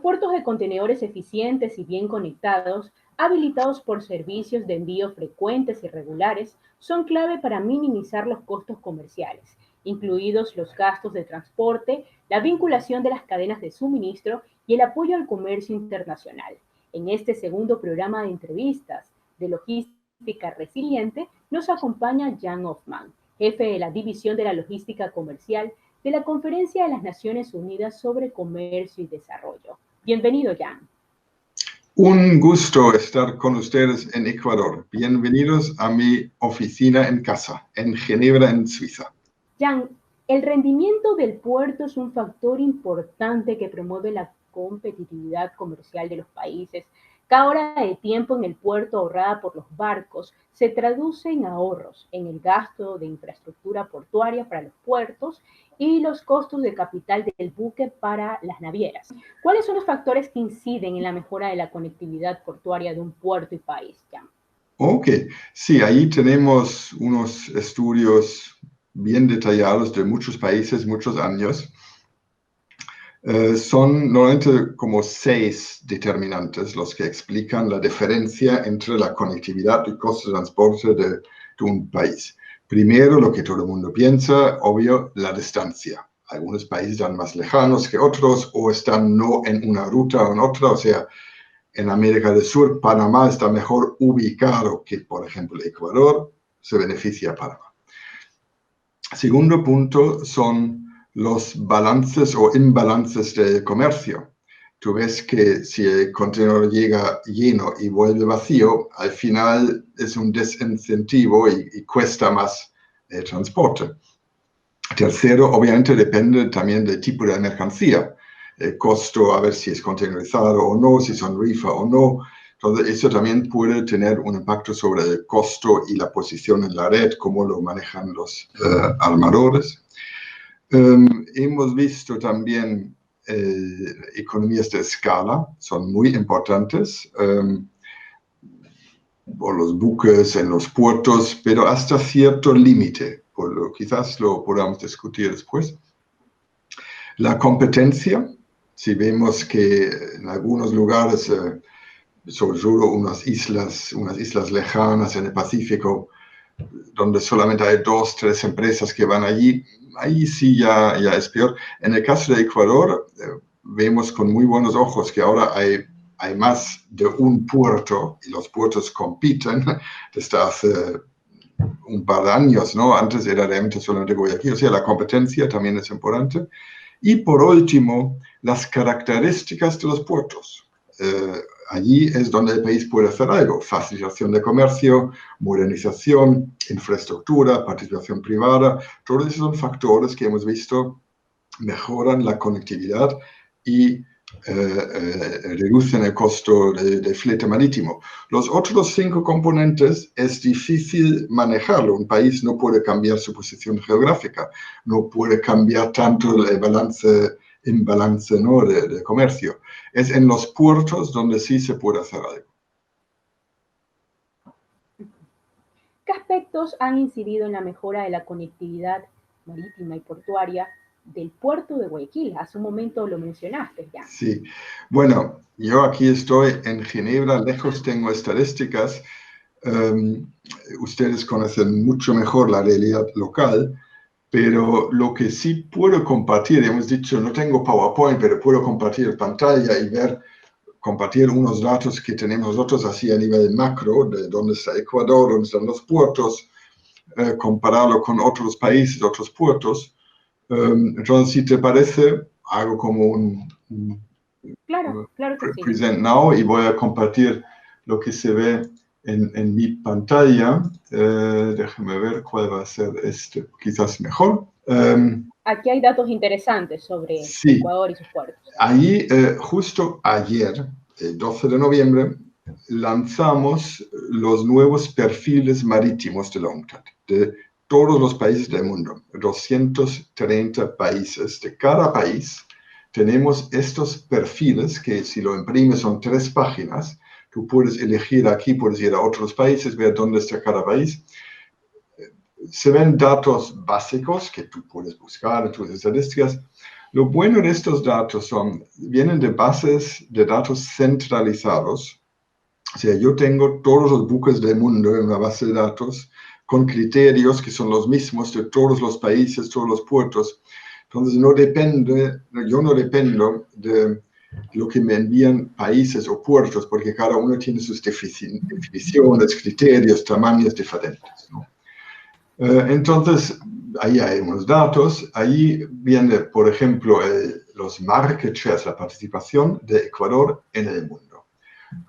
puertos de contenedores eficientes y bien conectados, habilitados por servicios de envío frecuentes y regulares, son clave para minimizar los costos comerciales, incluidos los gastos de transporte, la vinculación de las cadenas de suministro y el apoyo al comercio internacional. En este segundo programa de entrevistas de Logística Resiliente nos acompaña Jan Hoffman, jefe de la División de la Logística Comercial de la Conferencia de las Naciones Unidas sobre Comercio y Desarrollo. Bienvenido, Jan. Un gusto estar con ustedes en Ecuador. Bienvenidos a mi oficina en casa, en Ginebra, en Suiza. Jan, el rendimiento del puerto es un factor importante que promueve la competitividad comercial de los países. Cada hora de tiempo en el puerto ahorrada por los barcos se traduce en ahorros en el gasto de infraestructura portuaria para los puertos y los costos de capital del buque para las navieras. ¿Cuáles son los factores que inciden en la mejora de la conectividad portuaria de un puerto y país, Jan? Ok, sí, ahí tenemos unos estudios bien detallados de muchos países, muchos años. Son normalmente como 6 determinantes los que explican la diferencia entre la conectividad y costos de transporte de un país. Primero, lo que todo el mundo piensa, obvio, la distancia. Algunos países están más lejanos que otros o están no en una ruta o en otra. O sea, en América del Sur, Panamá está mejor ubicado que, por ejemplo, Ecuador. Se beneficia Panamá. Segundo punto son los balances o imbalances de comercio. Tú ves que si el contenedor llega lleno y vuelve vacío, al final es un desincentivo y cuesta más el transporte. Tercero, obviamente depende también del tipo de mercancía. El costo, a ver si es containerizado o no, si son reefer o no. Entonces, eso también puede tener un impacto sobre el costo y la posición en la red, cómo lo manejan los armadores. Hemos visto también economías de escala, son muy importantes, por los buques en los puertos, pero hasta cierto límite, quizás lo podamos discutir después. La competencia, si vemos que en algunos lugares, sobre todo unas islas lejanas en el Pacífico, donde solamente hay 2, 3 empresas que van allí, ahí sí ya es peor. En el caso de Ecuador, vemos con muy buenos ojos que ahora hay más de un puerto y los puertos compiten desde hace un par de años, ¿no? Antes era realmente solamente Guayaquil, o sea, la competencia también es importante. Y por último, las características de los puertos. Allí es donde el país puede hacer algo: facilitación de comercio, modernización, infraestructura, participación privada. Todos esos son factores que hemos visto mejoran la conectividad y reducen el costo de flete marítimo. Los otros 5 componentes es difícil manejarlo. Un país no puede cambiar su posición geográfica, no puede cambiar tanto el imbalance, ¿no? de comercio. Es en los puertos donde sí se puede hacer algo. ¿Qué aspectos han incidido en la mejora de la conectividad marítima y portuaria del puerto de Guayaquil? Hace un momento lo mencionaste ya. Sí, bueno, yo aquí estoy en Ginebra, lejos tengo estadísticas. Ustedes conocen mucho mejor la realidad local, pero lo que sí puedo compartir, hemos dicho, no tengo PowerPoint, pero puedo compartir pantalla y compartir unos datos que tenemos nosotros así a nivel macro, de dónde está Ecuador, dónde están los puertos, compararlo con otros países, otros puertos. Entonces, si te parece, hago como un claro que sí. Present Now y voy a compartir lo que se ve en mi pantalla. Déjame ver cuál va a ser quizás mejor. Aquí hay datos interesantes sobre sí, Ecuador y sus puertos. Ahí, justo ayer, el 12 de noviembre, lanzamos los nuevos perfiles marítimos de la UNCTAD, de todos los países del mundo, 230 países. De cada país tenemos estos perfiles que, si lo imprimes, son 3 páginas. Tú puedes elegir aquí, puedes ir a otros países, ver dónde está cada país. Se ven datos básicos que tú puedes buscar en tus estadísticas. Lo bueno de estos datos vienen de bases de datos centralizados. O sea, yo tengo todos los buques del mundo en una base de datos con criterios que son los mismos de todos los países, todos los puertos. Entonces, yo no dependo de lo que me envían países o puertos, porque cada uno tiene sus definiciones, criterios, tamaños diferentes, ¿no? Entonces, ahí hay unos datos. Ahí viene, por ejemplo, los market shares, la participación de Ecuador en el mundo,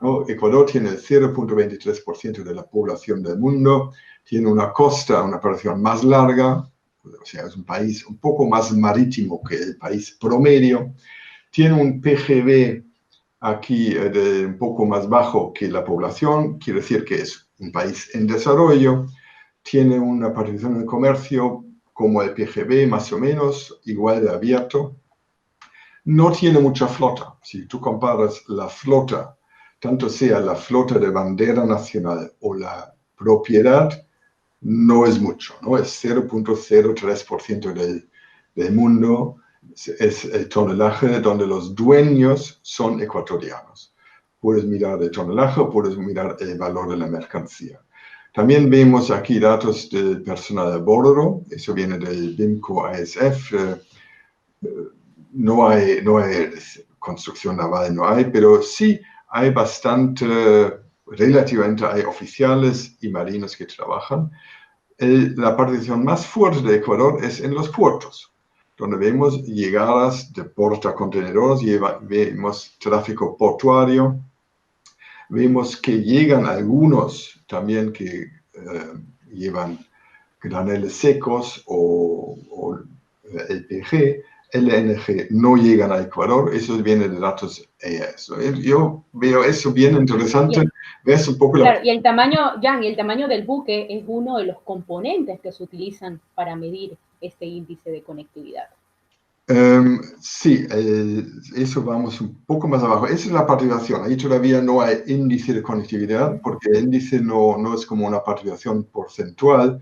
¿no? Ecuador tiene el 0.23% de la población del mundo, tiene una costa, una población más larga, o sea, es un país un poco más marítimo que el país promedio, tiene un PGB aquí un poco más bajo que la población, quiere decir que es un país en desarrollo, tiene una participación en el comercio como el PGB, más o menos, igual de abierto. No tiene mucha flota. Si tú comparas la flota, tanto sea la flota de bandera nacional o la propiedad, no es mucho, ¿no? Es 0.03% del mundo, es el tonelaje donde los dueños son ecuatorianos. Puedes mirar el tonelaje, puedes mirar el valor de la mercancía. También vemos aquí datos del personal de bordo, eso viene del BIMCO ASF. No hay construcción naval, no hay, pero sí hay relativamente hay oficiales y marinos que trabajan. La participación más fuerte de Ecuador es en los puertos, donde vemos llegadas de portacontenedores, vemos tráfico portuario, vemos que llegan algunos también que llevan graneles secos o LPG, LNG, no llegan a Ecuador, eso viene de datos EAS. Yo veo eso bien interesante. Ves un poco claro, y el tamaño, Jan, y el tamaño del buque es uno de los componentes que se utilizan para medir este índice de conectividad. Sí, eso vamos un poco más abajo. Esa es la participación. Ahí todavía no hay índice de conectividad, porque el índice no es como una participación porcentual.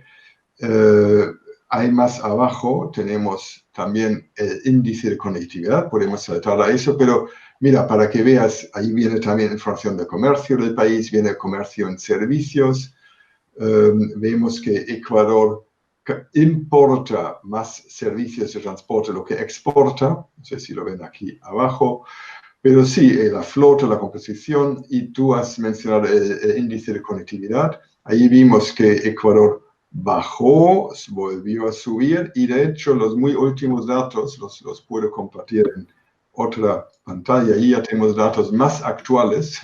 Hay más abajo, tenemos también el índice de conectividad, podemos saltar a eso, pero mira, para que veas, ahí viene también información de comercio del país, viene comercio en servicios. Vemos que Ecuador importa más servicios de transporte de lo que exporta, no sé si lo ven aquí abajo, pero sí, la flota, la composición, y tú has mencionado el índice de conectividad. Ahí vimos que Ecuador bajó, volvió a subir, y de hecho los muy últimos datos los puedo compartir en otra pantalla. Ahí ya tenemos datos más actuales.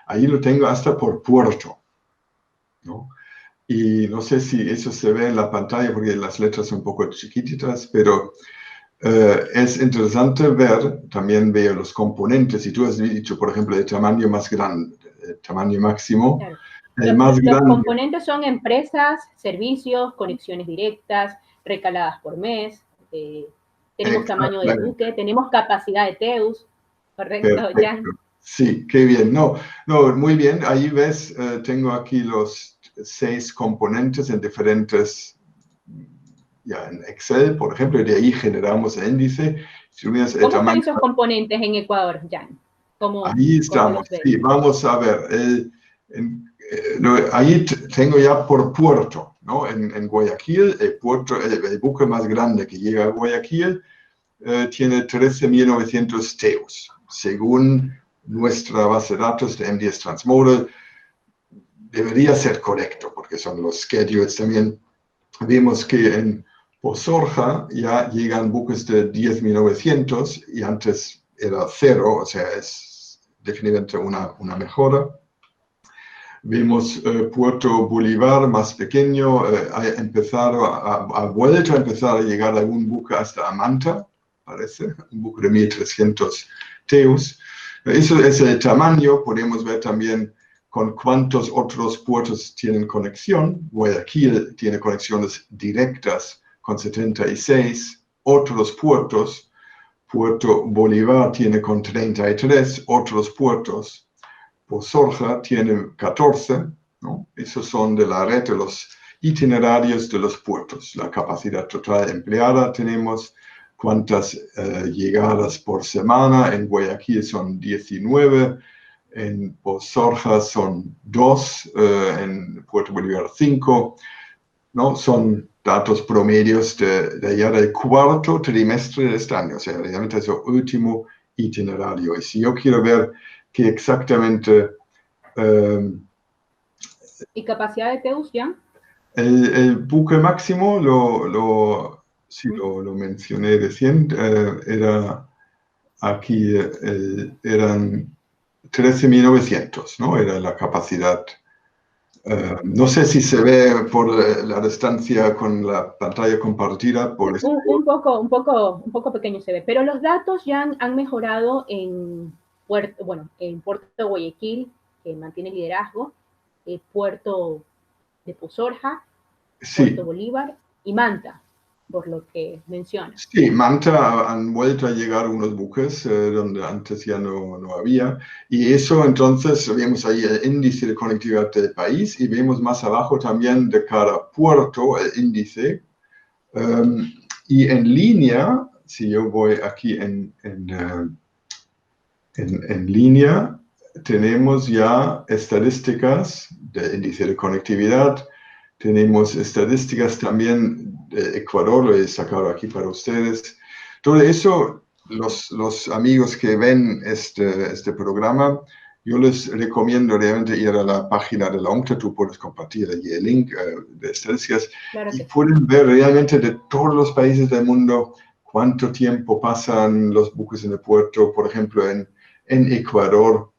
Ahí lo tengo hasta por puerto, ¿no? Y no sé si eso se ve en la pantalla porque las letras son un poco chiquititas, pero es interesante ver, también veo los componentes, y tú has dicho, por ejemplo, el tamaño más grande, el tamaño máximo. Claro. Más los grande. Componentes son empresas, servicios, conexiones directas, recaladas por mes, tenemos tamaño del buque, tenemos capacidad de TEUs, ¿correcto, Jan? Sí, qué bien. No, muy bien. Ahí ves, tengo aquí los 6 componentes en diferentes, ya en Excel, por ejemplo, y de ahí generamos el índice. Si ¿Cómo están esos componentes en Ecuador, Jan? Ahí estamos, sí, vamos a ver. Ahí tengo ya por puerto, ¿no? En Guayaquil, el buque más grande que llega a Guayaquil tiene 13.900 TEUs, según nuestra base de datos de MDS Transmodal. Debería ser correcto, porque son los schedules también. Vemos que en Pozorja ya llegan buques de 10.900 y antes era 0, o sea, es definitivamente una mejora. Vemos Puerto Bolívar más pequeño, ha vuelto a empezar a llegar algún buque hasta Amanta, parece, un buque de 1.300 TEUs. Eso es el tamaño. Podemos ver también con cuántos otros puertos tienen conexión. Guayaquil tiene conexiones directas con 76 otros puertos. Puerto Bolívar tiene con 33 otros puertos. Pozorja tiene 14, ¿no? Esos son de la red de los itinerarios de los puertos. La capacidad total empleada tenemos cuántas llegadas por semana. En Guayaquil son 19, en Pozorja son 2, en Puerto Bolívar 5, ¿no? Son datos promedios de ya del cuarto trimestre de este año, o sea, realmente es el último itinerario. Y si yo quiero ver que exactamente... ¿Y capacidad de Teus, Jan? El buque máximo, sí, lo mencioné recién, era aquí, eran 13.900, ¿no? Era la capacidad. No sé si se ve por la distancia con la pantalla compartida. Un poco pequeño se ve, pero los datos ya han mejorado en Puerto Guayaquil, que mantiene liderazgo, Puerto de Pozorja, Sí. Puerto Bolívar y Manta, por lo que mencionas. Sí, Manta han vuelto a llegar unos buques donde antes ya no había, y eso entonces vemos ahí el índice de conectividad del país y vemos más abajo también de cada puerto el índice. Y en línea, si yo voy aquí en línea, tenemos ya estadísticas del índice de conectividad, tenemos estadísticas también de Ecuador, lo he sacado aquí para ustedes. Todo eso, los amigos que ven este programa, yo les recomiendo realmente ir a la página de la ONCTAD. Tú puedes compartir allí el link de estadísticas, claro, y pueden ver realmente de todos los países del mundo cuánto tiempo pasan los buques en el puerto. Por ejemplo, en Ecuador,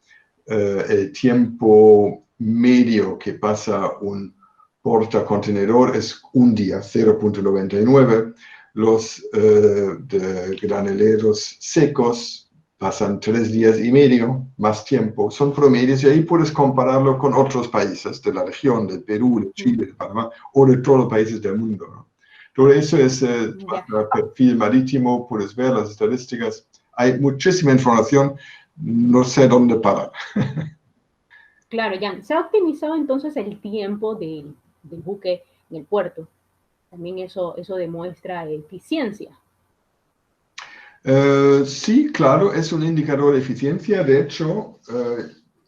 el tiempo medio que pasa un portacontenedor es un día, 0.99. Los de graneleros secos pasan 3 días y medio, más tiempo. Son promedios y ahí puedes compararlo con otros países de la región, de Perú, de Chile, de Panamá o de todos los países del mundo, ¿no? Todo eso es el perfil marítimo, puedes ver las estadísticas. Hay muchísima información, no sé dónde parar. Claro, Jan, se ha optimizado entonces el tiempo del buque en el puerto. También eso demuestra eficiencia. Sí, claro, es un indicador de eficiencia. De hecho,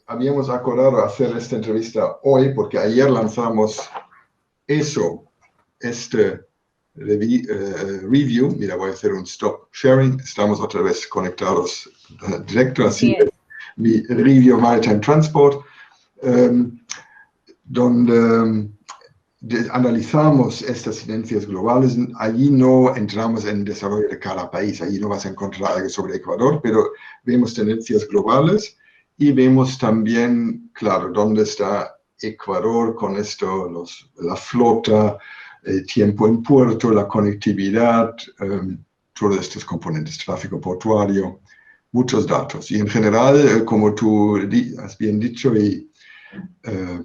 habíamos acordado hacer esta entrevista hoy porque ayer lanzamos este review. Mira, voy a hacer un stop sharing. Estamos otra vez conectados directo, así es mi review Maritime Transport, donde analizamos estas tendencias globales. Allí no entramos en desarrollo de cada país, allí no vas a encontrar algo sobre Ecuador, pero vemos tendencias globales y vemos también, claro, dónde está Ecuador con esto, la flota, el tiempo en puerto, la conectividad, todos estos componentes, tráfico portuario, muchos datos. Y en general, como tú has bien dicho, y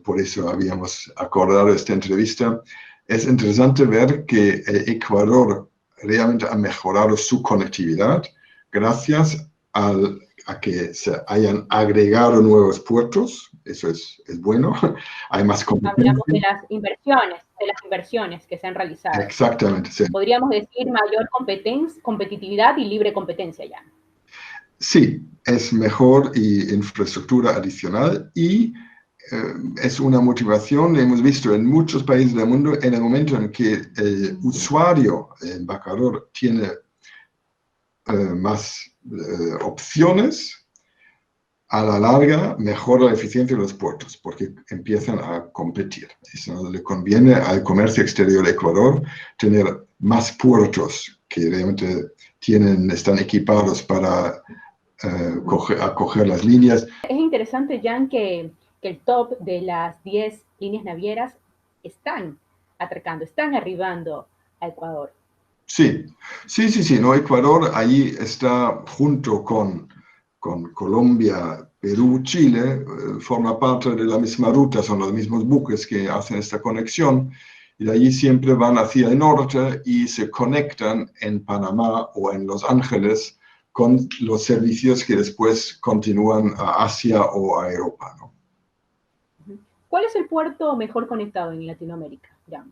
por eso habíamos acordado esta entrevista, es interesante ver que Ecuador realmente ha mejorado su conectividad gracias a que se hayan agregado nuevos puertos. Eso es bueno. Hay más competencia. Hablamos de las inversiones que se han realizado. Exactamente, sí. Podríamos decir mayor competitividad y libre competencia ya. Sí, es mejor y infraestructura adicional y es una motivación, hemos visto en muchos países del mundo, en el momento en que el usuario, el embarcador, tiene más opciones, a la larga mejora la eficiencia de los puertos, porque empiezan a competir. Eso le conviene al comercio exterior de Ecuador tener más puertos que realmente están equipados para acoger las líneas. Es interesante, Jan, que el top de las 10 líneas navieras están atracando, están arribando a Ecuador. Sí, no, Ecuador ahí está junto con Colombia, Perú, Chile, forma parte de la misma ruta, son los mismos buques que hacen esta conexión, y de allí siempre van hacia el norte y se conectan en Panamá o en Los Ángeles con los servicios que después continúan a Asia o a Europa, ¿no? ¿Cuál es el puerto mejor conectado en Latinoamérica, Jan?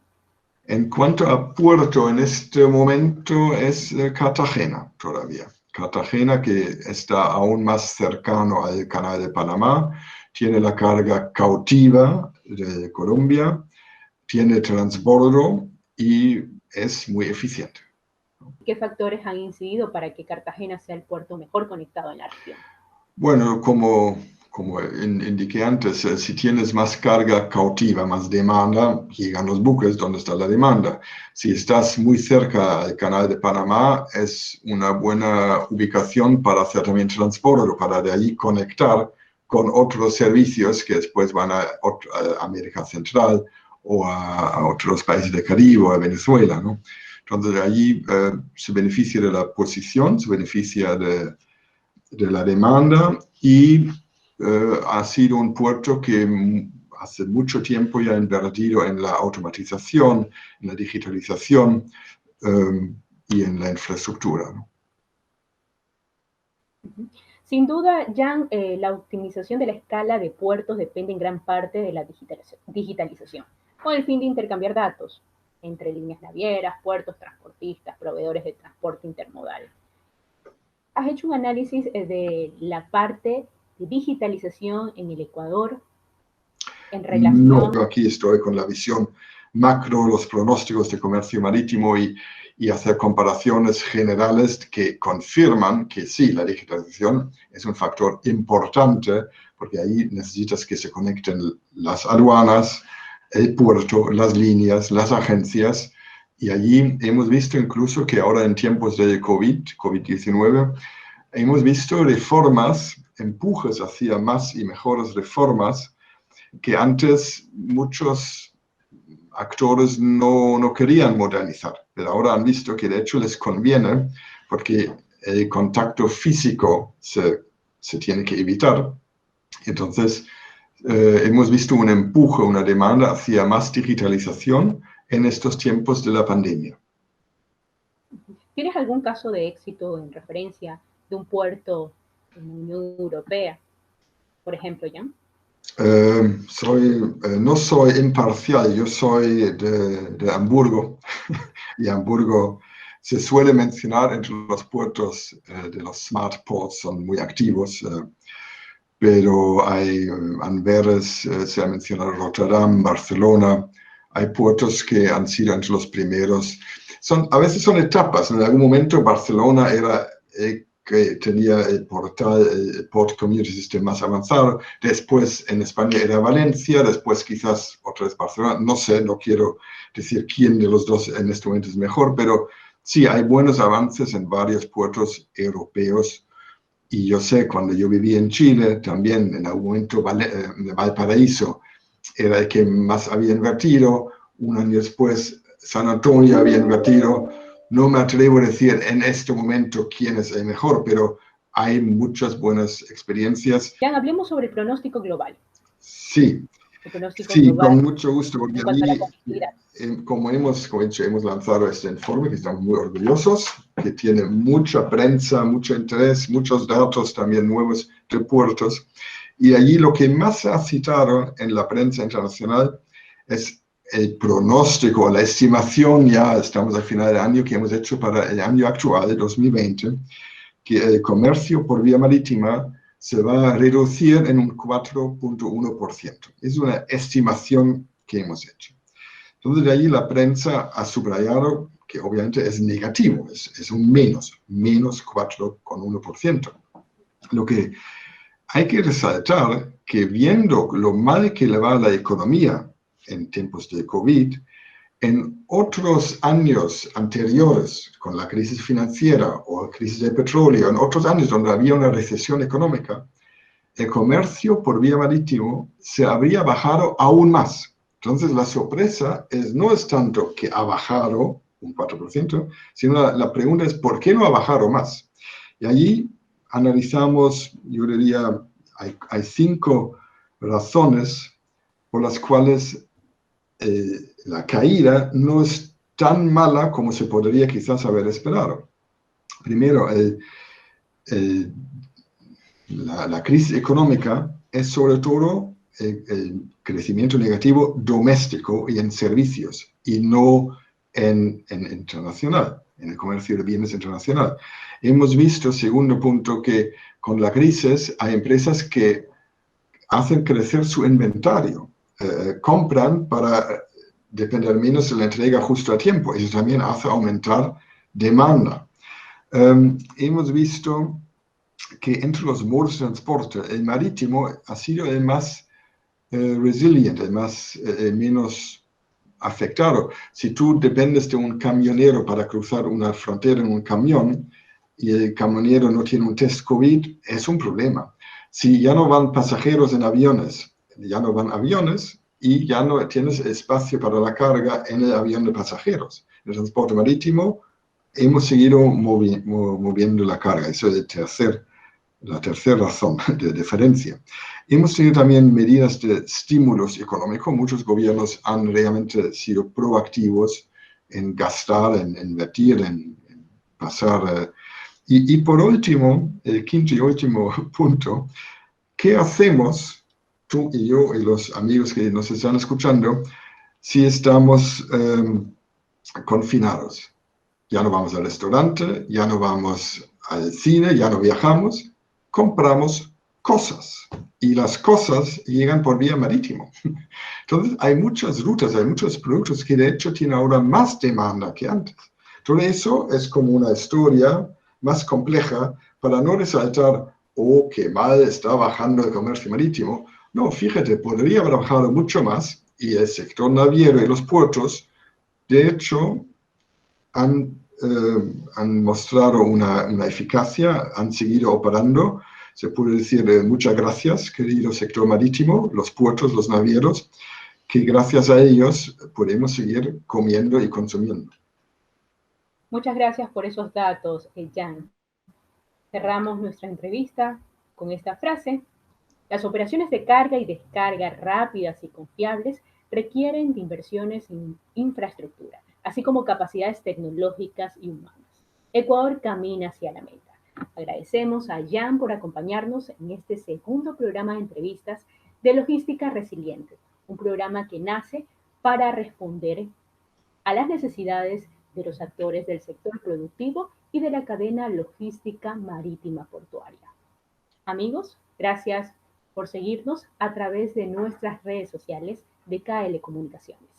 En cuanto a puerto, en este momento es Cartagena todavía. Cartagena, que está aún más cercano al Canal de Panamá, tiene la carga cautiva de Colombia, tiene transbordo y es muy eficiente. ¿Qué factores han incidido para que Cartagena sea el puerto mejor conectado en la región? Bueno, como indiqué antes, si tienes más carga cautiva, más demanda, llegan los buques donde está la demanda. Si estás muy cerca del Canal de Panamá, es una buena ubicación para hacer también transporte, para de ahí conectar con otros servicios que después van a América Central o a otros países del Caribe o a Venezuela, ¿no? Entonces, de allí se beneficia de la posición, se beneficia de la demanda y ha sido un puerto que hace mucho tiempo ya ha invertido en la automatización, en la digitalización y en la infraestructura, ¿no? Sin duda, Jan, la optimización de la escala de puertos depende en gran parte de la digitalización, con el fin de intercambiar datos entre líneas navieras, puertos, transportistas, proveedores de transporte intermodal. ¿Has hecho un análisis de la parte de digitalización en el Ecuador en No, relación? aquí estoy con la visión macro, los pronósticos de comercio marítimo y hacer comparaciones generales que confirman que sí, la digitalización es un factor importante porque ahí necesitas que se conecten las aduanas, el puerto, las líneas, las agencias. Y allí hemos visto incluso que ahora en tiempos de COVID-19, hemos visto reformas, empujes hacia más y mejores reformas que antes muchos actores no querían modernizar, pero ahora han visto que de hecho les conviene porque el contacto físico se tiene que evitar. Entonces, hemos visto un empuje, una demanda hacia más digitalización en estos tiempos de la pandemia. ¿Tienes algún caso de éxito en referencia de un puerto en la Unión Europea, por ejemplo, Jan? No soy imparcial, yo soy de Hamburgo y Hamburgo se suele mencionar entre los puertos de los smart ports, son muy activos, pero hay Amberes, se ha mencionado Rotterdam, Barcelona, hay puertos que han sido entre los primeros. A veces son etapas, en algún momento Barcelona era que tenía el portal, el Port Community System más avanzado. Después en España era Valencia, después quizás otra vez Barcelona. No sé, no quiero decir quién de los dos en este momento es mejor, pero sí, hay buenos avances en varios puertos europeos. Y yo sé, cuando yo vivía en Chile, también en algún momento Valparaíso era el que más había invertido. Un año después, San Antonio había invertido. No me atrevo a decir en este momento quién es el mejor, pero hay muchas buenas experiencias. Jan, hablemos sobre el pronóstico global. Sí, El pronóstico sí, global con mucho gusto, porque en a cuanto a la mí, conectividad. como hemos dicho, hemos lanzado este informe que estamos muy orgullosos, que tiene mucha prensa, mucho interés, muchos datos también nuevos de puertos. Y allí lo que más se ha citado en la prensa internacional es el pronóstico, la estimación, ya estamos al final del año, que hemos hecho para el año actual, 2020, que el comercio por vía marítima se va a reducir en un 4.1%. Es una estimación que hemos hecho. Entonces, de ahí la prensa ha subrayado que obviamente es negativo, es un menos 4,1%. Lo que hay que resaltar que viendo lo mal que le va a la economía en tiempos de COVID, en otros años anteriores, con la crisis financiera o la crisis del petróleo, en otros años donde había una recesión económica, el comercio por vía marítimo se habría bajado aún más. Entonces, la sorpresa no es tanto que ha bajado un 4%, sino la pregunta es ¿por qué no ha bajado más? Y allí analizamos, yo diría, hay 5 razones por las cuales la caída no es tan mala como se podría quizás haber esperado. Primero, la crisis económica es sobre todo el crecimiento negativo doméstico y en servicios, y no en internacional, en el comercio de bienes internacional. Hemos visto, segundo punto, que con la crisis hay empresas que hacen crecer su inventario, compran para depender menos de la entrega justo a tiempo. Eso también hace aumentar demanda. Hemos visto que entre los modos de transporte, el marítimo ha sido el más resilient, el más, menos afectado. Si tú dependes de un camionero para cruzar una frontera en un camión y el camionero no tiene un test COVID, es un problema. Si ya no van pasajeros en aviones, ya no van aviones y ya no tienes espacio para la carga en el avión de pasajeros. En el transporte marítimo hemos seguido moviendo la carga. Eso es la tercera razón de diferencia. Hemos tenido también medidas de estímulos económicos. Muchos gobiernos han realmente sido proactivos en gastar, en invertir, en pasar. Y por último, el quinto y último punto, ¿qué hacemos, tú y yo y los amigos que nos están escuchando, si estamos confinados? Ya no vamos al restaurante, ya no vamos al cine, ya no viajamos, compramos cosas. Y las cosas llegan por vía marítimo. Entonces, hay muchas rutas, hay muchos productos que de hecho tienen ahora más demanda que antes. Todo eso es como una historia más compleja para no resaltar, oh, qué mal está bajando el comercio marítimo. No, fíjate, podría haber bajado mucho más y el sector naviero y los puertos, de hecho, han mostrado una eficacia, han seguido operando. Se puede decir muchas gracias, querido sector marítimo, los puertos, los navieros, que gracias a ellos podemos seguir comiendo y consumiendo. Muchas gracias por esos datos, Jan. Cerramos nuestra entrevista con esta frase. Las operaciones de carga y descarga rápidas y confiables requieren de inversiones en infraestructura, así como capacidades tecnológicas y humanas. Ecuador camina hacia la meta. Agradecemos a Jan por acompañarnos en este segundo programa de entrevistas de Logística Resiliente, un programa que nace para responder a las necesidades de los actores del sector productivo y de la cadena logística marítima portuaria. Amigos, gracias por seguirnos a través de nuestras redes sociales de KL Comunicaciones.